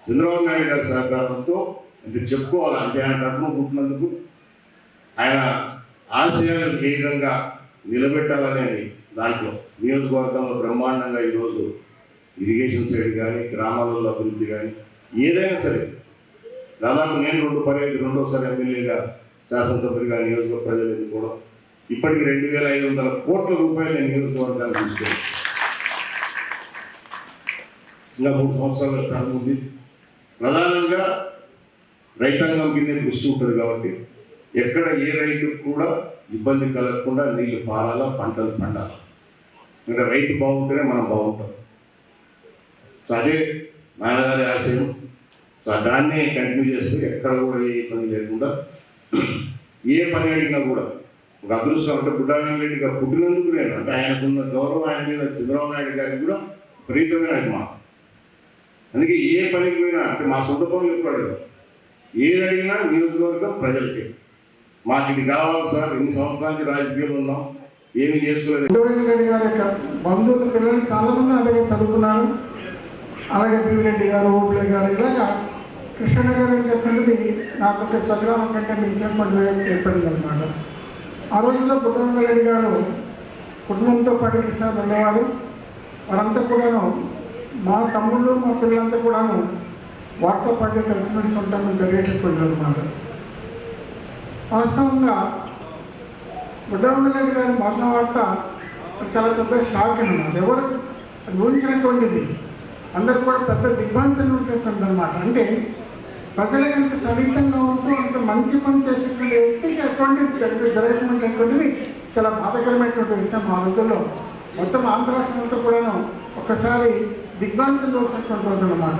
చంద్రబాబు నాయుడు గారి సహకారంతో అంటే చెప్పుకోవాలి, అంటే ఆయన కట్టును పుట్టినందుకు ఆయన ఆశయాలను ఏ విధంగా నిలబెట్టాలనేది దాంట్లో నియోజకవర్గంలో బ్రహ్మాండంగా ఈరోజు ఇరిగేషన్ సైడ్ కానీ గ్రామాలలో అభివృద్ధి కానీ ఏదైనా సరే దాదాపు నేను రెండోసారి ఎమ్మెల్యేగా శాసనసభ్యుడిగా నియోజకవర్గ ప్రజలు ఎన్నుకోవడం, ఇప్పటికి 2,500 కోట్ల రూపాయలు నేను నియోజకవర్గాన్ని తీసుకున్నాను. ఇంకా 3 సంవత్సరాల టర్మ్ ఉంది. ప్రధానంగా రైతాంగం కింద దృష్టి ఉంటుంది కాబట్టి ఎక్కడ ఏ రైతుకు కూడా ఇబ్బంది కలగకుండా నీళ్లు పారాలా, పంటలు పండాలి. ఇంకా రైతు బాగుంటేనే మనం బాగుంటాం. సో అదే నాన్నగారి ఆశయం. సో దాన్నే కంటిన్యూ చేస్తే ఎక్కడ కూడా ఏ ఇబ్బంది లేకుండా ఏ పని అడిగినా కూడా ఒక అదృష్టం అంటే బుడ్డారెడ్డిగా పుట్టినందుకు నేను అంటే ఆయనకున్న గౌరవం ఆయన మీద చంద్రబాబు నాయుడు గారికి కూడా విపరీతమైన అభిమానం. అందుకే ఏ పనికి పోయినా అంటే మా సొంత పనులు ఎప్పుడు అడగదు, ఏది అడిగినా నియోజకవర్గం ప్రజలకి మాకు ఇది కావాలి సార్, ఇన్ని సంవత్సరాల నుంచి రాజకీయాలు ఉన్నాం, ఏమి చేసుకోలేదు. రెడ్డి గారి యొక్క బంధువుల పిల్లలు చాలామంది అలాగే చదువుకున్నారు. అలాగే పివిరెడ్డి గారు, ఓపులే గారు, ఇలాగా కృష్ణ గారు అనేటటువంటిది నాకు ఒక స్వగ్రామం కంటే మించినటువంటి ఏర్పడింది అనమాట. ఆ రోజుల్లో బుడ్డరెడ్డి గారు కుటుంబంతో పాటు కృష్ణ ఉండేవారు. వారంతా కూడాను మా తమ్ముళ్ళు మా పిల్లలంతా కూడాను వాటితో పాటు కలిసిమెలిసి ఉంటామని జరిగేటటువంటిది అనమాట. వాస్తవంగా బుడ్డరెడ్డి గారి మరణ వార్త చాలా పెద్ద షాక్ అన్నమాట. ఎవరు ఊహించినటువంటిది, అందరు కూడా పెద్ద దిగ్భ్రాంతి ఉండేటువంటి అనమాట. అంటే ప్రజలకు అంత సన్నిహితంగా ఉంటూ అంత మంచి పని చేసేటువంటి వ్యక్తికి అటువంటిది జరగటటువంటిది చాలా బాధాకరమైనటువంటి విషయం. ఆ రోజుల్లో మొత్తం ఆంధ్ర రాష్ట్రంతో కూడాను ఒక్కసారి దిగ్భ్రాంతిలో వచ్చినటువంటి రోజు అన్నమాట.